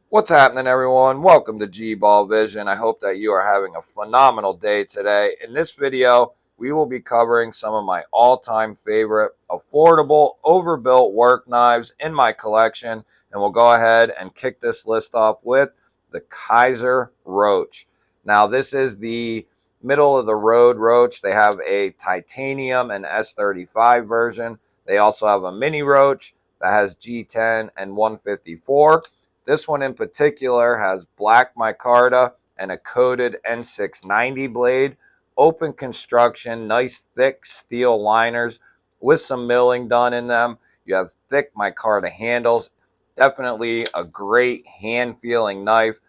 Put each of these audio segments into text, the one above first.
What's happening, everyone? Welcome to GBALL Vision. I hope that you are having a phenomenal day today. In this video, we will be covering some of my all-time favorite affordable overbuilt work knives in my collection, and we'll go ahead and kick this list off with the Kaiser Roach. Now, this is the middle of the road Roach. They have a titanium and S35 version. They also have a mini Roach that has G10 and 154. This one in particular has black micarta and a coated N690 blade, open construction, nice thick steel liners with some milling done in them. You have thick micarta handles. Definitely a great hand feeling knife.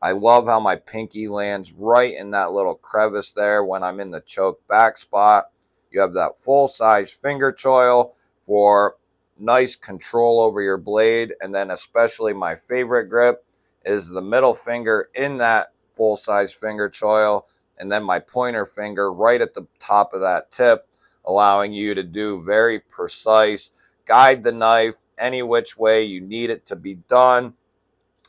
I love how my pinky lands right in that little crevice there when I'm in the choke back spot. You have that full size finger choil for nice control over your blade. And then especially my favorite grip is the middle finger in that full size finger choil, and then my pointer finger right at the top of that tip, allowing you to do very precise, guide the knife any which way you need it to be done,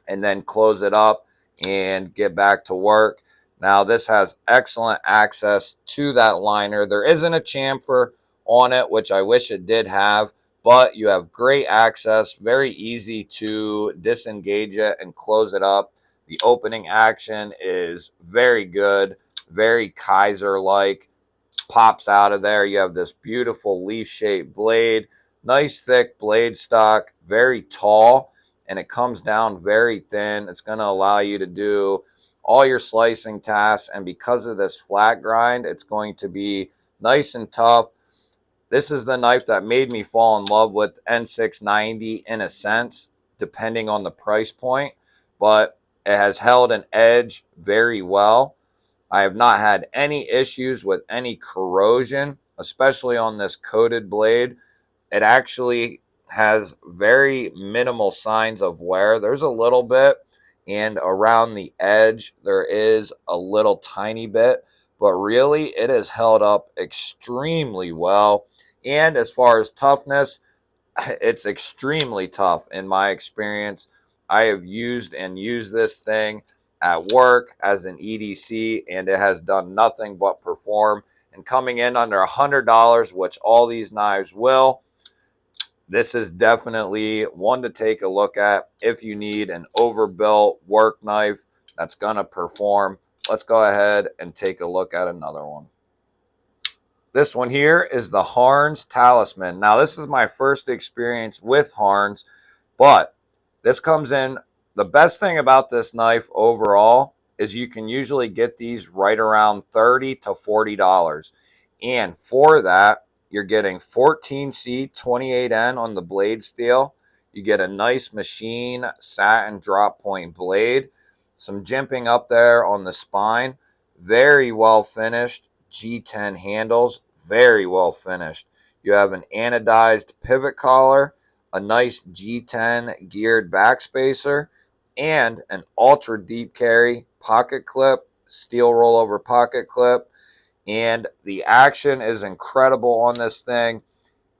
and then close it up and get back to work. Now, this has excellent access to that liner. There isn't a chamfer on it, which I wish it did have, but you have great access, very easy to disengage it and close it up. The opening action is very good, very Kaiser-like, pops out of there. You have this beautiful leaf-shaped blade, nice thick blade stock, very tall, and it comes down very thin. It's going to allow you to do all your slicing tasks, and because of this flat grind, it's going to be nice and tough. This is the knife that made me fall in love with N690 in a sense, depending on the price point, but it has held an edge very well. I have not had any issues with any corrosion, especially on this coated blade. It actually has very minimal signs of wear. There's a little bit, and around the edge, there is a little tiny bit, but really it has held up extremely well. And as far as toughness, it's extremely tough in my experience. I have used this thing at work as an EDC, and it has done nothing but perform. And coming in under $100, which all these knives will, this is definitely one to take a look at if you need an overbuilt work knife that's going to perform. Let's go ahead and take a look at another one. This one here is the Harns Talisman. Now, this is my first experience with Harns, but this comes in. The best thing about this knife overall is you can usually get these right around $30 to $40. And for that, you're getting 14C 28N on the blade steel. You get a nice machine satin drop point blade, some jimping up there on the spine, very well finished G10 handles, very well finished. You have an anodized pivot collar, a nice G10 geared backspacer, and an ultra deep carry pocket clip, steel rollover pocket clip. And the action is incredible on this thing.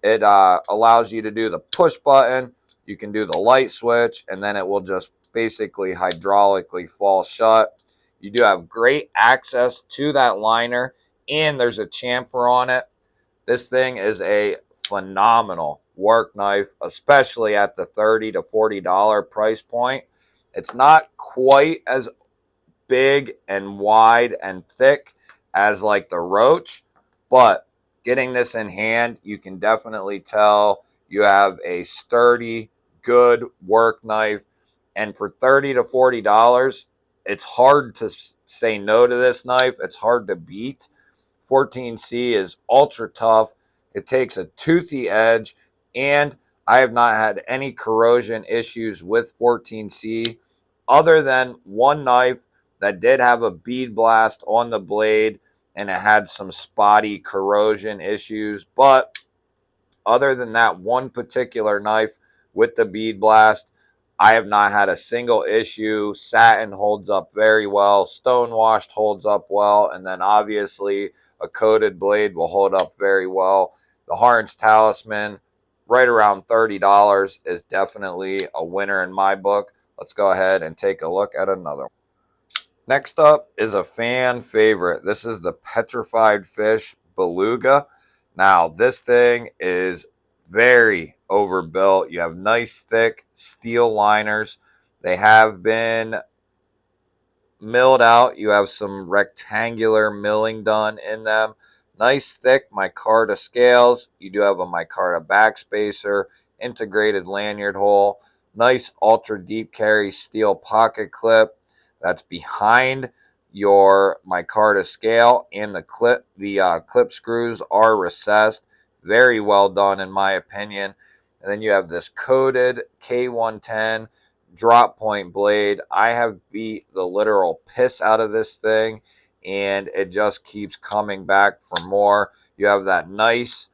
It allows you to do the push button, you can do the light switch, and then it will just basically hydraulically fall shut. You do have great access to that liner, and there's a chamfer on it. This thing is a phenomenal work knife, especially at the $30 to $40 price point. It's not quite as big and wide and thick as like the Roach, but getting this in hand, you can definitely tell you have a sturdy, good work knife. And for $30 to $40, it's hard to say no to this knife. It's hard to beat. 14C is ultra tough. It takes a toothy edge, and I have not had any corrosion issues with 14C other than one knife that did have a bead blast on the blade, and it had some spotty corrosion issues. But other than that one particular knife with the bead blast, I have not had a single issue. Satin holds up very well. Stonewashed holds up well. And then obviously a coated blade will hold up very well. The Harns Talisman, right around $30, is definitely a winner in my book. Let's go ahead and take a look at another one. Next up is a fan favorite. This is the Petrified fish Beluga. Now, this thing is very overbuilt. You have nice thick steel liners. They have been milled out. You have some rectangular milling done in them. Nice thick micarta scales. You do have a micarta backspacer, integrated lanyard hole. Nice ultra deep carry steel pocket clip that's behind your micarta scale, and the clip screws are recessed. Very well done in my opinion. And then you have this coated K110 drop point blade. I have beat the literal piss out of this thing, and it just keeps coming back for more. You have that nice,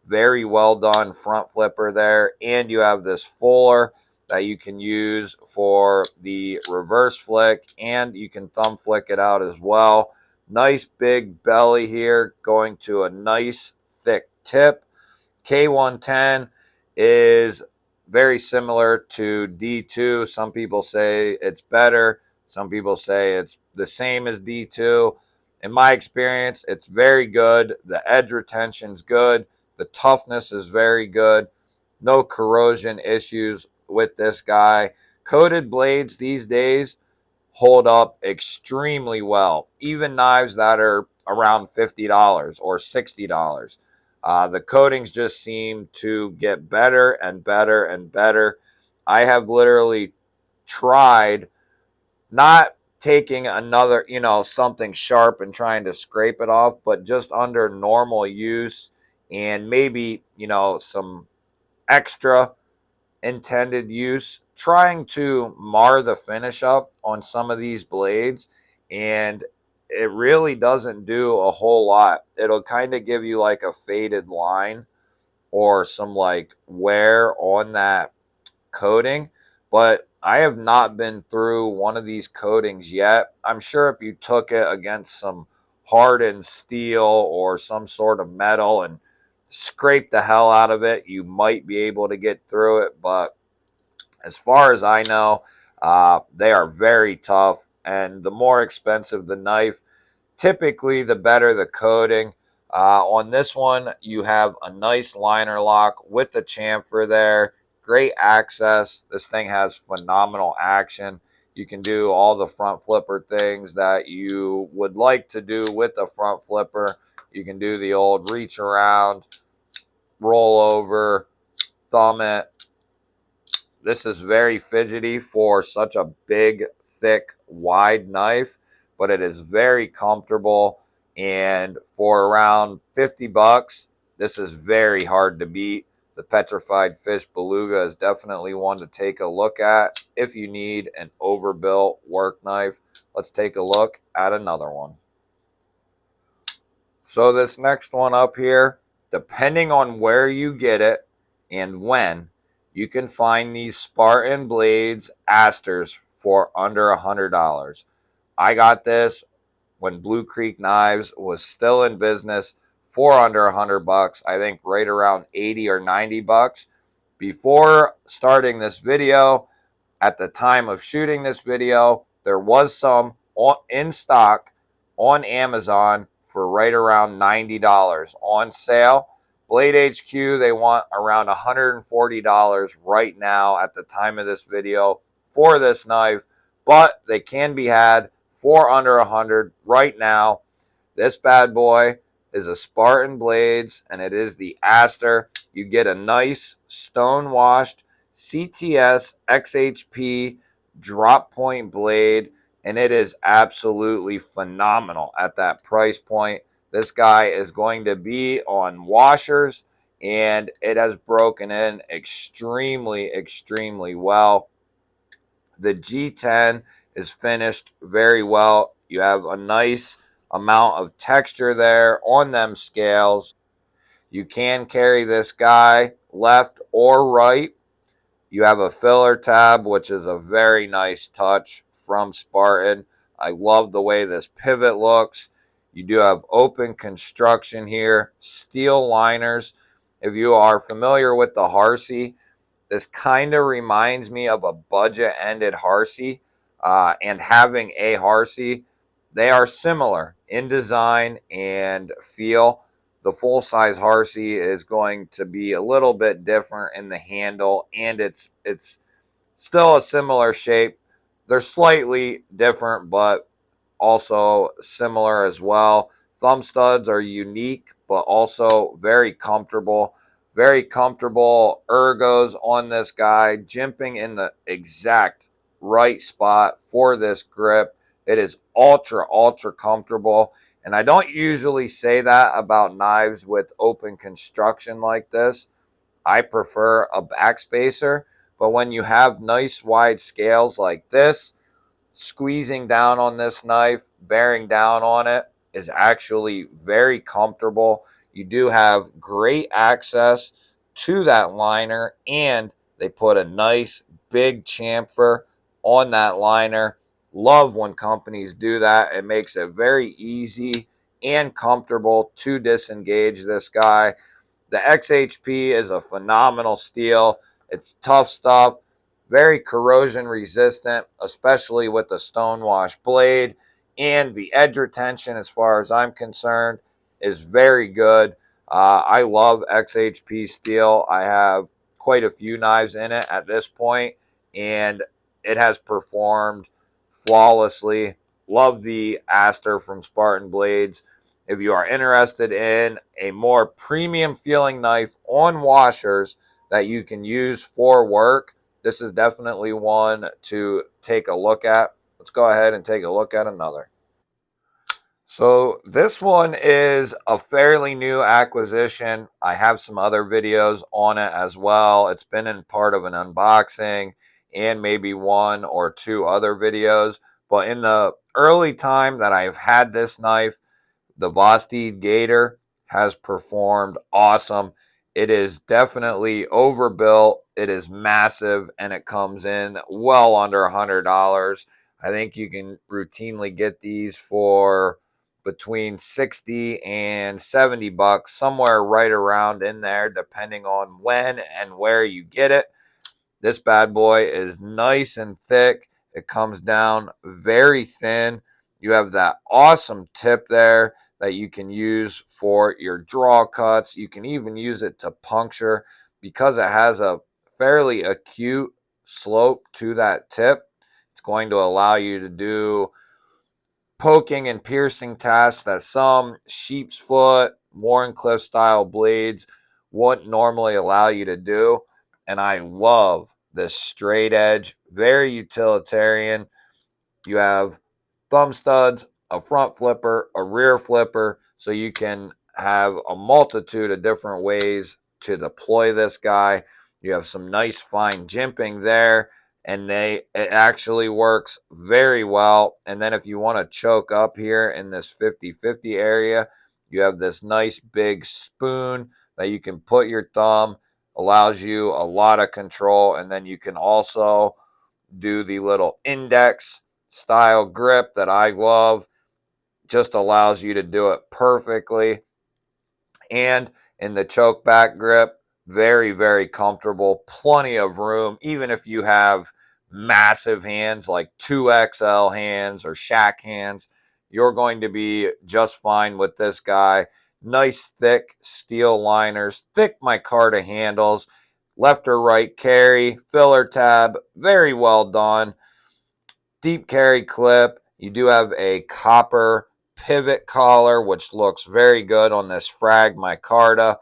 very well done front flipper there, and you have this fuller that you can use for the reverse flick, and you can thumb flick it out as well. Nice big belly here, going to a nice thick tip. K110 is very similar to D2. Some people say it's better. Some people say it's the same as D2. In my experience, it's very good. The edge retention's good. The toughness is very good. No corrosion issues with this guy. Coated blades these days hold up extremely well. Even knives that are around $50 or $60. The coatings just seem to get better and better and better. I have literally tried not taking another, something sharp and trying to scrape it off, but just under normal use and maybe, some extra intended use, trying to mar the finish up on some of these blades, and it really doesn't do a whole lot. It'll kind of give you like a faded line or some like wear on that coating, but I have not been through one of these coatings yet. I'm sure if you took it against some hardened steel or some sort of metal and scrape the hell out of it, you might be able to get through it, but as far as I know, they are very tough, and the more expensive the knife, typically the better the coating. On this one, you have a nice liner lock with the chamfer there. Great access. This thing has phenomenal action. You can do all the front flipper things that you would like to do with the front flipper. You can do the old reach around, roll over, thumb it. This is very fidgety for such a big, thick, wide knife, but it is very comfortable. And for around 50 bucks, this is very hard to beat. The Petrified Fish Beluga is definitely one to take a look at if you need an overbuilt work knife. Let's take a look at another one. So this next one up here, depending on where you get it and when, you can find these Spartan blades Asters for under $100. I got this when Blue Creek Knives was still in business for under 100 bucks. I think right around 80 or 90 bucks. Before starting this video, at the time of shooting this video, there was some in stock on Amazon for right around $90 on sale. Blade HQ, they want around $140 right now at the time of this video for this knife, but they can be had for under 100 right now. This bad boy is a Spartan Blades, and it is the Aster. You get a nice stone washed CTS XHP drop point blade, and it is absolutely phenomenal at that price point. This guy is going to be on washers, and it has broken in extremely, extremely well. The G10 is finished very well. You have a nice amount of texture there on them scales. You can carry this guy left or right. You have a filler tab, which is a very nice touch from Spartan. I love the way this pivot looks. You do have open construction here, steel liners. If you are familiar with the Harsey, This kind of reminds me of a budget-ended Harsey, and having a Harsey. They are similar in design and feel. The full-size Harsey is going to be a little bit different in the handle, and it's still a similar shape. They're slightly different, but also similar as well. Thumb studs are unique, but also very comfortable. Very comfortable ergos on this guy, jimping in the exact right spot for this grip. It is ultra, ultra comfortable. And I don't usually say that about knives with open construction like this. I prefer a backspacer, but when you have nice wide scales like this, squeezing down on this knife, bearing down on it is actually very comfortable. You do have great access to that liner, and they put a nice big chamfer on that liner. Love when companies do that. It makes it very easy and comfortable to disengage this guy. The XHP is a phenomenal steel. It's tough stuff, very corrosion resistant, especially with the stonewash blade. And the edge retention, as far as I'm concerned, is very good. I love XHP steel. I have quite a few knives in it at this point, and it has performed flawlessly. Love the Aster from Spartan Blades. If you are interested in a more premium feeling knife on washers that you can use for work, this is definitely one to take a look at. Let's go ahead and take a look at another. So this one is a fairly new acquisition. I have some other videos on it as well. It's been in part of an unboxing and maybe one or two other videos. But in the early time that I've had this knife, the Voss Gator has performed awesome. It is definitely overbuilt. It is massive, and it comes in well under $100. I think you can routinely get these for between 60 and 70 bucks, somewhere right around in there, depending on when and where you get it. This bad boy is nice and thick. It comes down very thin. You have that awesome tip there that you can use for your draw cuts. You can even use it to puncture because it has a fairly acute slope to that tip. It's going to allow you to do poking and piercing tasks that some sheep's foot, Warncliffe style blades wouldn't normally allow you to do. And I love this straight edge, very utilitarian. You have thumb studs, a front flipper, a rear flipper, so you can have a multitude of different ways to deploy this guy. You have some nice fine jimping there, and it actually works very well. And then if you want to choke up here in this 50-50 area, you have this nice big spoon that you can put your thumb, allows you a lot of control, and then you can also do the little index style grip that I love. Just allows you to do it perfectly. And in the choke back grip, very, very comfortable. Plenty of room, even if you have massive hands like 2XL hands or shack hands, you're going to be just fine with this guy. Nice thick steel liners, thick micarta handles, left or right carry, filler tab, very well done. Deep carry clip. You do have a copper pivot collar, which looks very good on this frag micarta.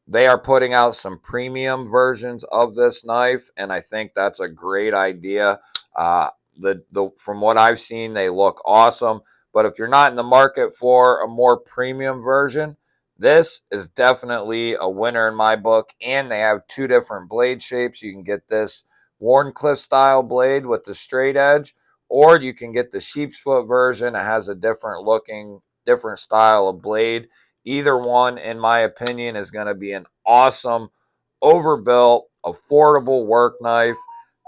They are putting out some premium versions of this knife, and I think that's a great idea. From what I've seen, they look awesome. But if you're not in the market for a more premium version, this is definitely a winner in my book. And they have two different blade shapes. You can get this Warncliffe style blade with the straight edge, or you can get the sheep's foot version. It has a different looking, different style of blade. Either one, in my opinion, is going to be an awesome, overbuilt, affordable work knife.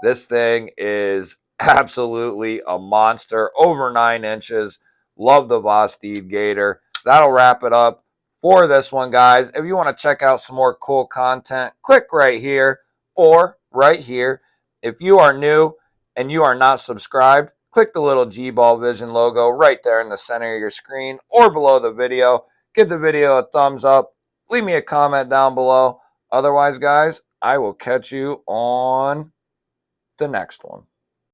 This thing is absolutely a monster, over 9 inches. Love the Voss Gator. That'll wrap it up for this one, guys. If you want to check out some more cool content, click right here or right here. If you are new and you are not subscribed, click the little GBALL Vision logo right there in the center of your screen or below the video. Give the video a thumbs up. Leave me a comment down below. Otherwise, guys, I will catch you on the next one.